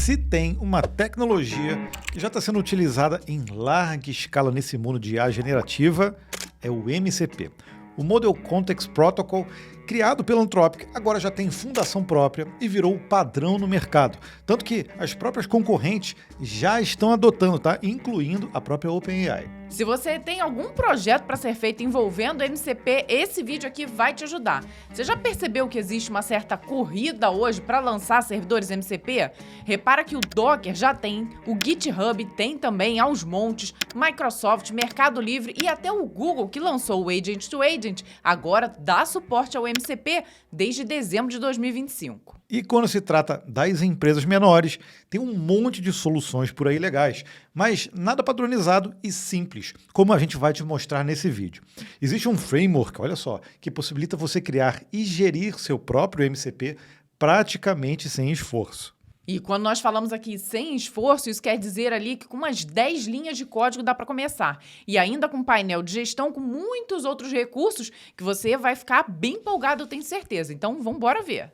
Se tem uma tecnologia que já está sendo utilizada em larga escala nesse mundo de IA generativa, é o MCP. O Model Context Protocol, criado pela Anthropic, agora já tem fundação própria e virou padrão no mercado. Tanto que as próprias concorrentes já estão adotando, tá? Incluindo a própria OpenAI. Se você tem algum projeto para ser feito envolvendo o MCP, esse vídeo aqui vai te ajudar. Você já percebeu que existe uma certa corrida hoje para lançar servidores MCP? Repara que o Docker já tem, o GitHub tem também aos montes, Microsoft, Mercado Livre e até o Google, que lançou o Agent to Agent, agora dá suporte ao MCP desde dezembro de 2025. E quando se trata das empresas menores, tem um monte de soluções por aí legais, mas nada padronizado e simples, como a gente vai te mostrar nesse vídeo. Existe um framework, olha só, que possibilita você criar e gerir seu próprio MCP praticamente sem esforço. E quando nós falamos aqui sem esforço, isso quer dizer ali que com umas 10 linhas de código dá para começar. E ainda com painel de gestão, com muitos outros recursos que você vai ficar bem empolgado, eu tenho certeza. Então, vamos embora ver.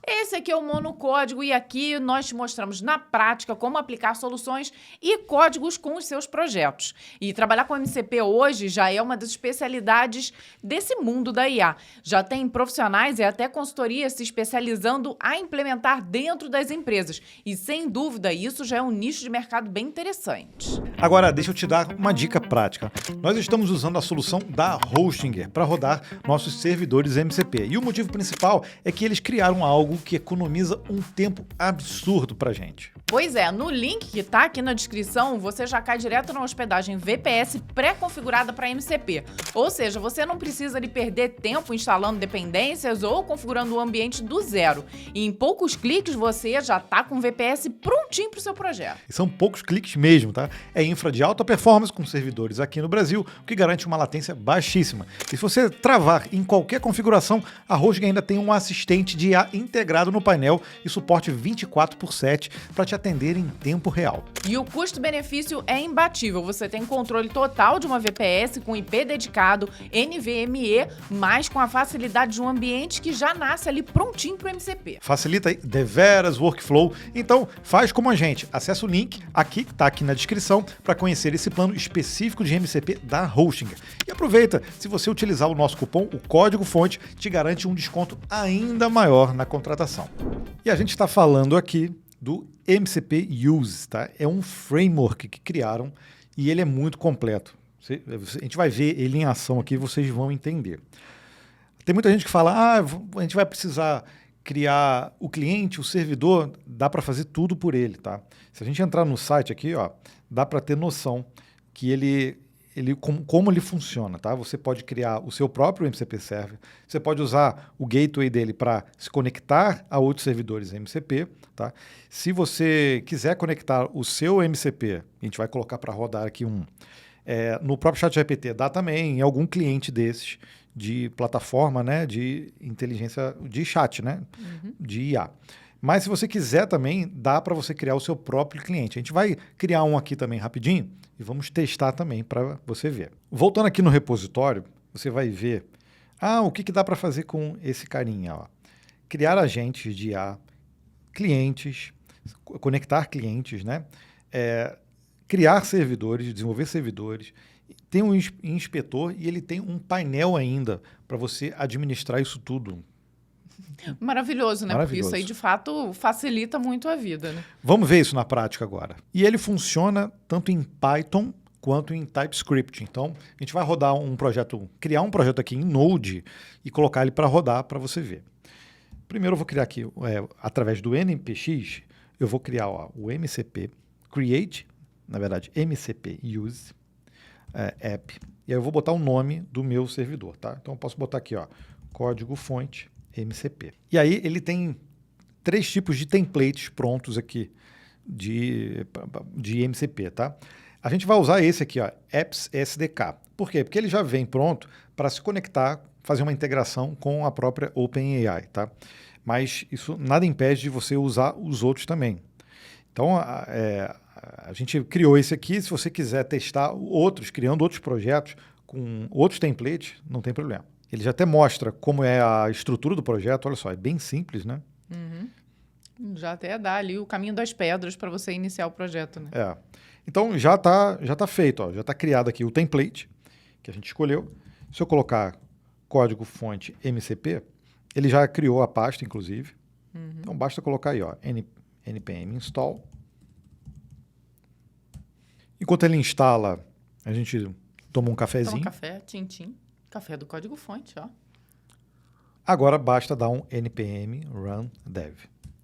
Esse aqui é o monocódigo e aqui nós te mostramos na prática como aplicar soluções e códigos com os seus projetos. E trabalhar com MCP hoje já é uma das especialidades desse mundo da IA. Já tem profissionais e até consultorias se especializando a implementar dentro das empresas. E sem dúvida, isso já é um nicho de mercado bem interessante. Agora, deixa eu te dar uma dica prática. Nós estamos usando a solução da Hostinger para rodar nossos servidores MCP. E o motivo principal é que eles criaram algo que economiza um tempo absurdo pra gente. Pois é, no link que tá aqui na descrição, você já cai direto na hospedagem VPS pré-configurada para MCP. Ou seja, você não precisa de perder tempo instalando dependências ou configurando o ambiente do zero. E em poucos cliques você já tá com o VPS prontinho pro seu projeto. E são poucos cliques mesmo, tá? É infra de alta performance com servidores aqui no Brasil, o que garante uma latência baixíssima. E se você travar em qualquer configuração, a Hostinger ainda tem um assistente de IA integrado no painel e suporte 24/7 para te atender em tempo real. E o custo-benefício é imbatível. Você tem controle total de uma VPS com IP dedicado, NVMe, mas com a facilidade de um ambiente que já nasce ali prontinho para o MCP. Facilita aí deveras o workflow. Então, faz como a gente. Acesse o link aqui, que está aqui na descrição, para conhecer esse plano específico de MCP da Hostinger. E aproveita, se você utilizar o nosso cupom, o código-fonte te garante um desconto ainda maior na contratação. E a gente está falando aqui do MCP Use, tá? É um framework que criaram e ele é muito completo. A gente vai ver ele em ação aqui e vocês vão entender. Tem muita gente que fala, a gente vai precisar criar o cliente, o servidor, dá para fazer tudo por ele, tá? Se a gente entrar no site aqui, ó, dá para ter noção que como ele funciona, tá? Você pode criar o seu próprio MCP Server, você pode usar o gateway dele para se conectar a outros servidores MCP, tá? Se você quiser conectar o seu MCP, a gente vai colocar para rodar aqui no próprio ChatGPT, dá também em algum cliente desses de plataforma, né, de inteligência, de chat, né, de IA. Mas se você quiser também, dá para você criar o seu próprio cliente. A gente vai criar um aqui também rapidinho e vamos testar também para você ver. Voltando aqui no repositório, você vai ver o que dá para fazer com esse carinha. Ó. Criar agentes de IA, clientes, conectar clientes, né? Criar servidores, desenvolver servidores. Tem um inspetor e ele tem um painel ainda para você administrar isso tudo. Maravilhoso, né? Porque isso aí, de fato, facilita muito a vida, né? Vamos ver isso na prática agora. E ele funciona tanto em Python quanto em TypeScript. Então, a gente vai rodar criar um projeto aqui em Node e colocar ele para rodar para você ver. Primeiro eu vou criar aqui, através do npx, eu vou criar o MCP Create, na verdade, MCP Use App. E aí eu vou botar o nome do meu servidor, tá? Então eu posso botar aqui, código-fonte MCP. E aí ele tem 3 tipos de templates prontos aqui de MCP, tá? A gente vai usar esse aqui, Apps SDK. Por quê? Porque ele já vem pronto para se conectar, fazer uma integração com a própria OpenAI, tá? Mas isso nada impede de você usar os outros também. Então, a gente criou esse aqui. Se você quiser testar outros, criando outros projetos com outros templates, não tem problema. ele já até mostra como é a estrutura do projeto. Olha só, é bem simples, né? Já até dá ali o caminho das pedras para você iniciar o projeto, né? Então já tá feito, ó, já está criado aqui o template que a gente escolheu. Se eu colocar código-fonte MCP, ele já criou a pasta, inclusive. Então basta colocar aí, ó, npm install. Enquanto ele instala, a gente toma um cafezinho. Toma café, tintim. Café do código-fonte, ó. Agora basta dar um npm run dev.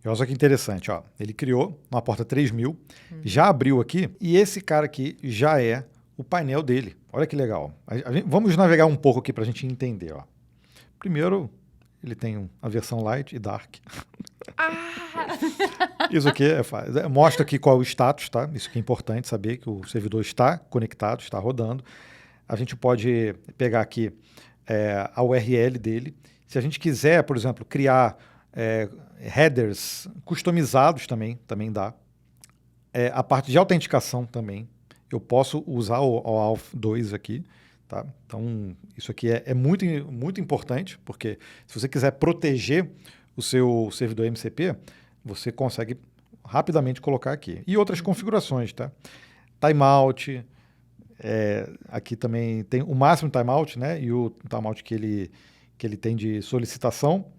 E olha só que interessante, ó. Ele criou uma porta 3000, já abriu aqui, e esse cara aqui já é o painel dele. Olha que legal. Vamos navegar um pouco aqui para a gente entender, ó. Primeiro, ele tem a versão light e dark. Isso aqui mostra aqui qual é o status, tá? Isso aqui é importante saber, que o servidor está conectado, está rodando. A gente pode pegar aqui a URL dele. Se a gente quiser, por exemplo, criar headers customizados também dá. A parte de autenticação também. Eu posso usar o Auth 2 aqui. Tá? Então, isso aqui é muito, muito importante, porque se você quiser proteger o seu servidor MCP, você consegue rapidamente colocar aqui. E outras configurações, tá? Timeout, aqui também tem o máximo timeout, né? E o timeout que ele tem de solicitação.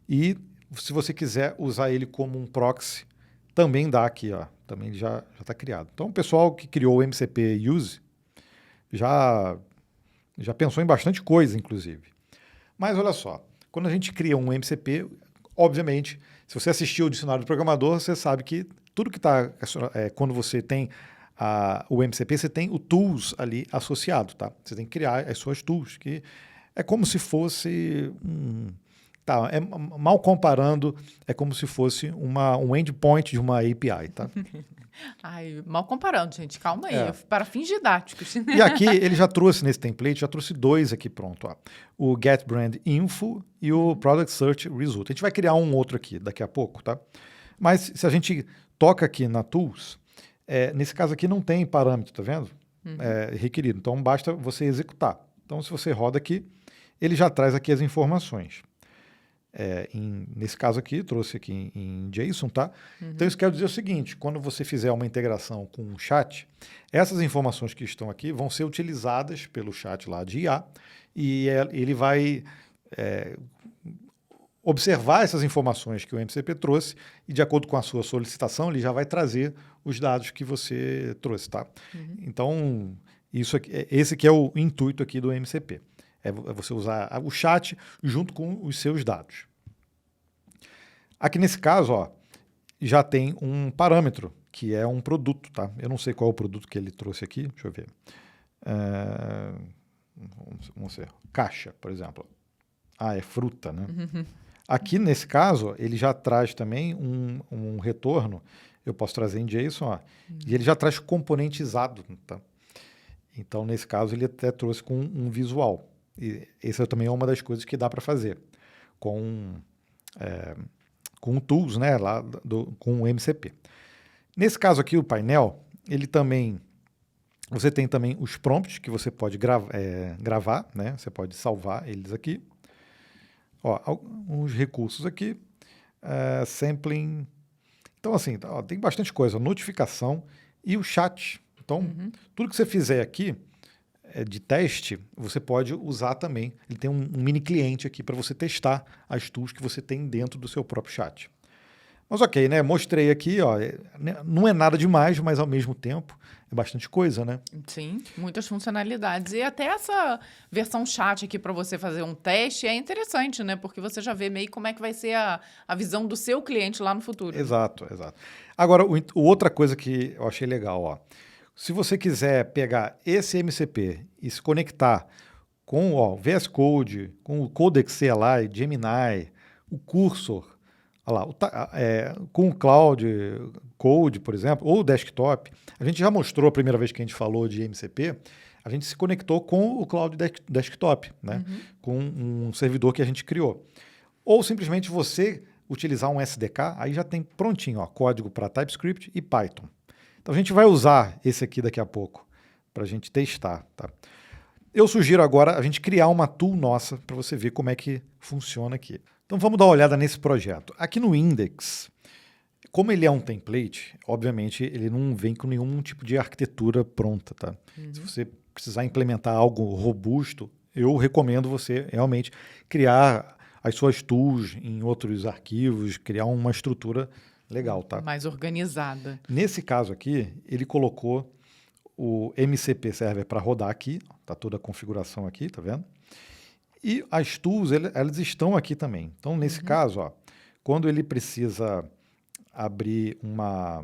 E se você quiser usar ele como um proxy, também dá aqui, ó. Também já está criado. Então, o pessoal que criou o MCP Use já pensou em bastante coisa, inclusive. Mas olha só, quando a gente cria um MCP, obviamente, se você assistiu o dicionário do programador, você sabe que tudo que está... quando você tem o MCP, você tem o tools ali associado, tá? Você tem que criar as suas tools, que é como se fosse... mal comparando, é como se fosse um endpoint de uma API, tá? Ai, mal comparando, gente. Calma aí. Para fins didáticos. E aqui ele já trouxe nesse template, já trouxe dois aqui pronto. Ó. O Get Brand Info e o Product Search Result. A gente vai criar um outro aqui daqui a pouco, tá? Mas se a gente toca aqui na Tools, nesse caso aqui não tem parâmetro, tá vendo? É requerido. Então basta você executar. Então se você roda aqui, ele já traz aqui as informações. Nesse caso aqui, trouxe aqui em JSON, tá? Então isso quer dizer o seguinte, quando você fizer uma integração com o chat, essas informações que estão aqui vão ser utilizadas pelo chat lá de IA e ele vai observar essas informações que o MCP trouxe e de acordo com a sua solicitação, ele já vai trazer os dados que você trouxe, tá? Então, esse aqui é o intuito aqui do MCP. É você usar o chat junto com os seus dados. Aqui nesse caso, ó, já tem um parâmetro, que é um produto, tá? Eu não sei qual é o produto que ele trouxe aqui, deixa eu ver. Vamos ver. Caixa, por exemplo. É fruta, né? Aqui nesse caso, ele já traz também um retorno, eu posso trazer em JSON, ó, e ele já traz componentizado, tá? Então, nesse caso, ele até trouxe com um visual. E essa também é uma das coisas que dá para fazer com o tools, né, lá com o MCP. Nesse caso aqui, o painel, você tem também os prompts que você pode gravar, né, você pode salvar eles aqui. Ó, alguns recursos aqui, sampling. Então, assim, tem bastante coisa, notificação e o chat. Então, tudo que você fizer aqui, de teste, você pode usar também. Ele tem um mini cliente aqui para você testar as tools que você tem dentro do seu próprio chat. Mas ok, né? Mostrei aqui, ó, não é nada demais, mas ao mesmo tempo é bastante coisa, né? Sim, muitas funcionalidades. E até essa versão chat aqui para você fazer um teste é interessante, né? Porque você já vê meio como é que vai ser a visão do seu cliente lá no futuro. Exato, exato. Agora, outra coisa que eu achei legal, ó. Se você quiser pegar esse MCP e se conectar com o VS Code, com o Codex CLI, Gemini, o Cursor, olha lá, com o Cloud Code, por exemplo, ou o Desktop, a gente já mostrou a primeira vez que a gente falou de MCP, a gente se conectou com o Cloud Desktop, né? Com um servidor que a gente criou. Ou simplesmente você utilizar um SDK, aí já tem prontinho, ó, código para TypeScript e Python. Então, a gente vai usar esse aqui daqui a pouco para a gente testar. Tá? Eu sugiro agora a gente criar uma tool nossa para você ver como é que funciona aqui. Então vamos dar uma olhada nesse projeto. Aqui no Index, como ele é um template, obviamente ele não vem com nenhum tipo de arquitetura pronta, tá? Se você precisar implementar algo robusto, eu recomendo você realmente criar as suas tools em outros arquivos, criar uma estrutura legal, tá? Mais organizada. Nesse caso aqui, ele colocou o MCP Server para rodar aqui, tá toda a configuração aqui, tá vendo? E as tools, elas estão aqui também. Então, nesse caso, ó, quando ele precisa abrir uma...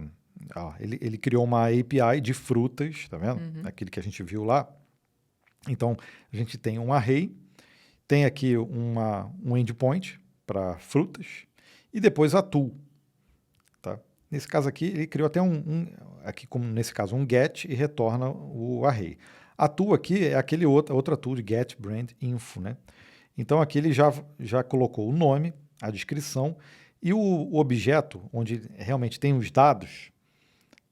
Ó, ele criou uma API de frutas, tá vendo? Aquele que a gente viu lá. Então, a gente tem um array, tem aqui um endpoint para frutas e depois a tool. Tá? Nesse caso aqui, ele criou até aqui como nesse caso, um get e retorna o array. A tool aqui é aquele outra tool de get brand info, né? Então aqui ele já colocou o nome, a descrição e o objeto, onde realmente tem os dados,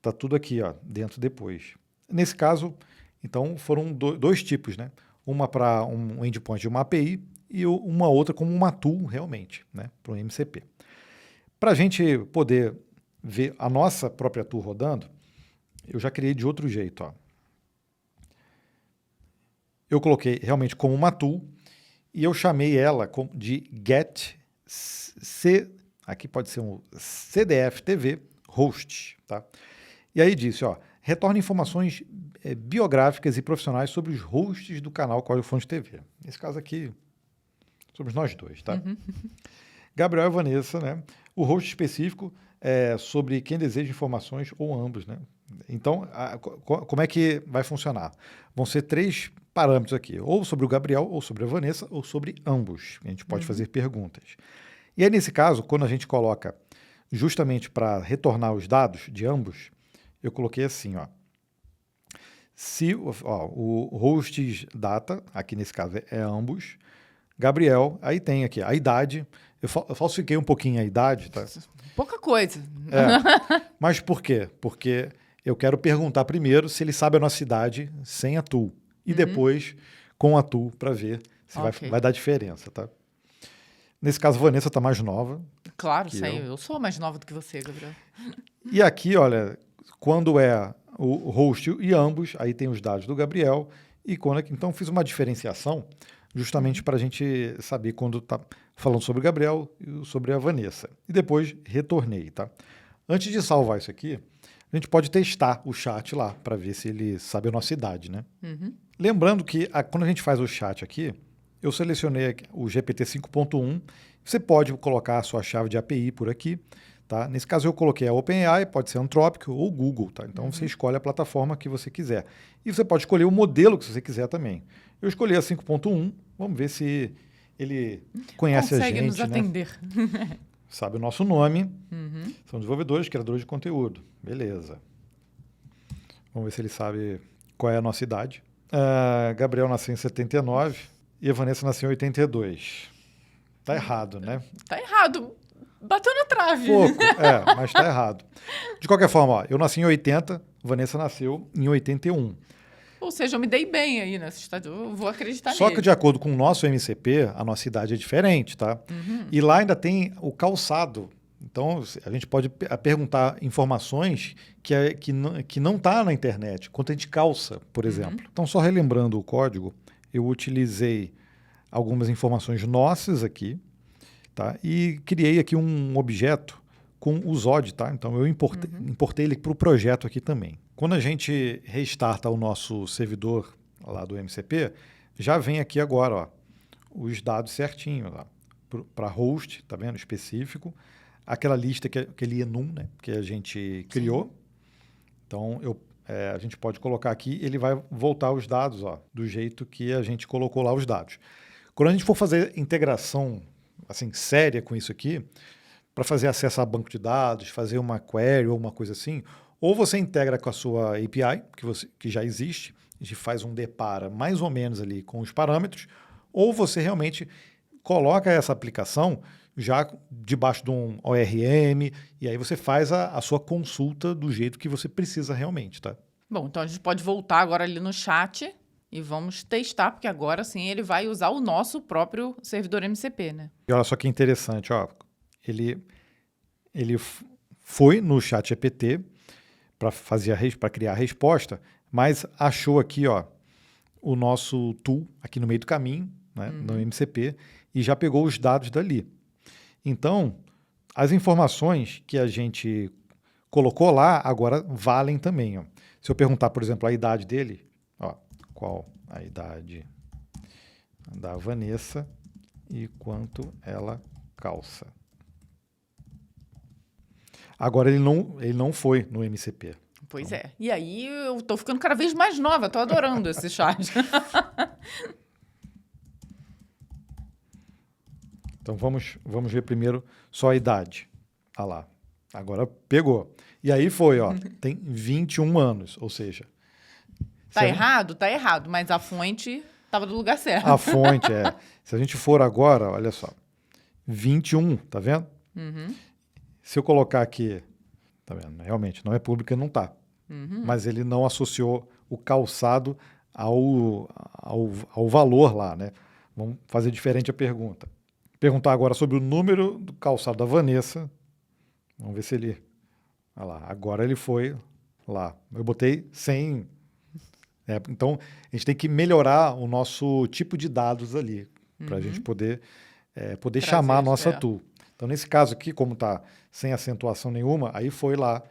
tá tudo aqui, ó, dentro depois. Nesse caso, então foram dois tipos, né? Uma para um endpoint de uma API e uma outra como uma tool realmente, né? Para o MCP. Para a gente poder ver a nossa própria tool rodando, eu já criei de outro jeito, ó. Eu coloquei realmente como uma tool e eu chamei ela de get aqui pode ser um CDF TV host, tá? E aí disse, ó, retorna informações biográficas e profissionais sobre os hosts do canal Código Fonte TV. Nesse caso aqui, somos nós dois, tá? Gabriel e Vanessa, né? O host específico é sobre quem deseja informações ou ambos, né? Então, como é que vai funcionar? Vão ser 3 parâmetros aqui, ou sobre o Gabriel, ou sobre a Vanessa, ou sobre ambos. A gente pode fazer perguntas. E aí, nesse caso, quando a gente coloca justamente para retornar os dados de ambos, eu coloquei assim, ó. Se o host data, aqui nesse caso é ambos, Gabriel, aí tem aqui a idade. Eu falsifiquei um pouquinho a idade, tá? Pouca coisa. Mas por quê? Porque eu quero perguntar primeiro se ele sabe a nossa idade sem a tool. E depois com a tool para ver se vai dar diferença, tá? Nesse caso, a Vanessa está mais nova. Claro, sei. Eu sou mais nova do que você, Gabriel. E aqui, olha, quando é o host e ambos, aí tem os dados do Gabriel. E então, fiz uma diferenciação justamente para a gente saber quando está falando sobre o Gabriel e sobre a Vanessa. E depois retornei, tá? Antes de salvar isso aqui, a gente pode testar o chat lá para ver se ele sabe a nossa idade, né? Lembrando que quando a gente faz o chat aqui, eu selecionei o GPT 5.1. Você pode colocar a sua chave de API por aqui, tá? Nesse caso eu coloquei a OpenAI, pode ser Anthropic ou Google, tá? Então você escolhe a plataforma que você quiser. E você pode escolher o modelo que você quiser também. Eu escolhi a 5.1, vamos ver se ele conhece a gente, consegue nos atender. Né? Sabe o nosso nome. São desenvolvedores, criadores de conteúdo. Beleza. Vamos ver se ele sabe qual é a nossa idade. Gabriel nasceu em 79 e a Vanessa nasceu em 82. Tá errado, né? Tá errado. Bateu na trave. Pouco, mas tá errado. De qualquer forma, ó, eu nasci em 80, Vanessa nasceu em 81. Ou seja, eu me dei bem aí nessa história. Eu vou acreditar Só nele. que de acordo com o nosso MCP, a nossa idade é diferente, tá? E lá ainda tem o calçado. Então, a gente pode perguntar informações que não tá na internet, quanto a gente calça, por exemplo. Então, só relembrando o código, eu utilizei algumas informações nossas aqui, tá? E criei aqui um objeto com o Zod, tá? Então, eu importei ele para o projeto aqui também. Quando a gente restarta o nosso servidor lá do MCP, já vem aqui agora, ó, os dados certinho lá, para host, tá vendo? Específico. Aquela lista, aquele enum, né, que a gente criou. Sim. Então, a gente pode colocar aqui, ele vai voltar os dados, ó, do jeito que a gente colocou lá os dados. Quando a gente for fazer integração assim, séria com isso aqui, para fazer acesso a banco de dados, fazer uma query ou uma coisa assim, ou você integra com a sua API, que já existe, a gente faz um depara mais ou menos ali com os parâmetros, ou você realmente coloca essa aplicação já debaixo de um ORM, e aí você faz a sua consulta do jeito que você precisa realmente, tá? Bom, então a gente pode voltar agora ali no chat E vamos testar, porque agora sim ele vai usar o nosso próprio servidor MCP, né? E olha só que interessante, ó. Ele foi no ChatGPT para criar a resposta, mas achou aqui, ó, o nosso tool aqui no meio do caminho, né, no MCP, e já pegou os dados dali. Então, as informações que a gente colocou lá agora valem também. Ó. Se eu perguntar, por exemplo, a idade dele, ó, qual a idade da Vanessa e quanto ela calça. Agora ele não foi no MCP. Pois é. E aí eu tô ficando cada vez mais nova, tô adorando esse chat. Então vamos ver primeiro só a idade. Ah lá, agora pegou. E aí foi, ó, tem 21 anos, ou seja... Tá errado? Tá errado, mas a fonte tava do lugar certo. A fonte, é. Se a gente for agora, olha só, 21, tá vendo? Se eu colocar aqui, tá vendo? Realmente, não é pública, não tá. Mas ele não associou o calçado ao valor lá, né? Vamos fazer diferente a pergunta. Perguntar agora sobre o número do calçado da Vanessa. Vamos ver se ele... Olha lá, agora ele foi lá. Eu botei 100. Então, a gente tem que melhorar o nosso tipo de dados ali, para a gente poder chamar a nossa tool. Então, nesse caso aqui, como está sem acentuação nenhuma, aí foi lá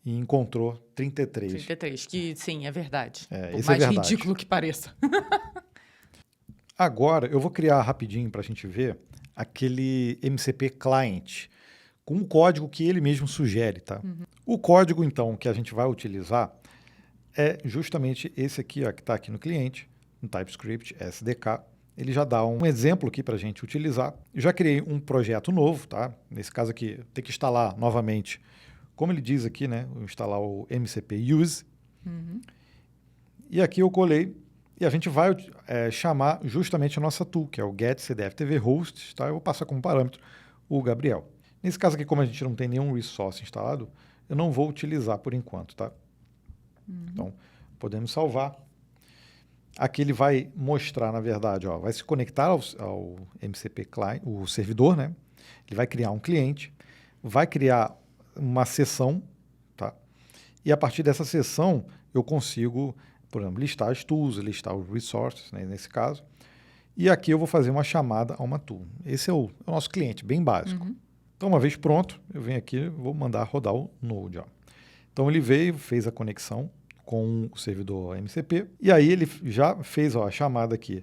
e encontrou 33. 33, que sim, é verdade. Por mais ridículo que pareça. Agora, eu vou criar rapidinho para a gente ver aquele MCP Client, com um código que ele mesmo sugere, tá? O código, então, que a gente vai utilizar é justamente esse aqui, ó, que está aqui no cliente, no TypeScript SDK. Ele já dá um exemplo aqui para a gente utilizar. Eu já criei um projeto novo, tá? Nesse caso aqui, tem que instalar novamente, como ele diz aqui, né? Instalar o MCP Use. E aqui eu colei e a gente vai chamar justamente a nossa tool, que é o getCDFTV-host, tá? Eu vou passar como parâmetro o Gabriel. Nesse caso aqui, como a gente não tem nenhum resource instalado, eu não vou utilizar por enquanto, tá? Então, podemos salvar. Aqui ele vai mostrar, na verdade, ó, vai se conectar ao MCP Client, o servidor, né? Ele vai criar um cliente, vai criar uma sessão, tá? E a partir dessa sessão, eu consigo, por exemplo, listar as tools, listar os resources, né, nesse caso. E aqui eu vou fazer uma chamada a uma tool. Esse é o nosso cliente, bem básico. Então, uma vez pronto, eu venho aqui e vou mandar rodar o Node. Ó. Então, ele veio, fez a conexão com o servidor MCP, e aí ele já fez a chamada aqui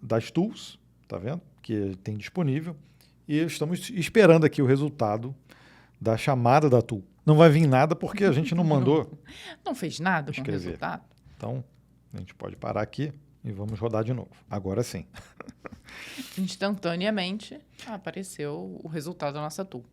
das tools, tá vendo? Que tem disponível, e estamos esperando aqui o resultado da chamada da tool. Não vai vir nada porque a gente não mandou. Não fez nada com o resultado. Então, a gente pode parar aqui e vamos rodar de novo. Agora sim. Instantaneamente apareceu o resultado da nossa tool.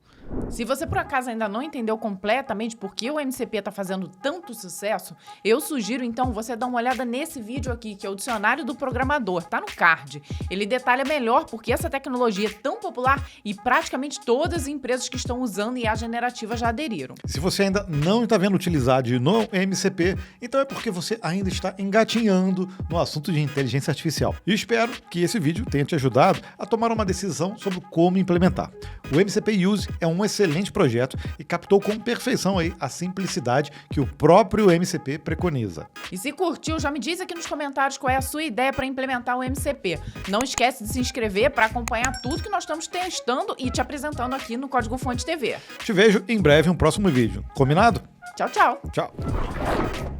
Se você por acaso ainda não entendeu completamente por que o MCP está fazendo tanto sucesso, eu sugiro então você dar uma olhada nesse vídeo aqui, que é o Dicionário do Programador, tá no card. Ele detalha melhor porque essa tecnologia é tão popular e praticamente todas as empresas que estão usando IA generativa já aderiram. Se você ainda não está vendo utilidade no MCP, então é porque você ainda está engatinhando no assunto de inteligência artificial. E espero que esse vídeo tenha te ajudado a tomar uma decisão sobre como implementar. O MCP Use é um excelente projeto e captou com perfeição aí a simplicidade que o próprio MCP preconiza. E se curtiu, já me diz aqui nos comentários qual é a sua ideia para implementar o MCP. Não esquece de se inscrever para acompanhar tudo que nós estamos testando e te apresentando aqui no Código Fonte TV. Te vejo em breve em um próximo vídeo. Combinado? Tchau, tchau. Tchau.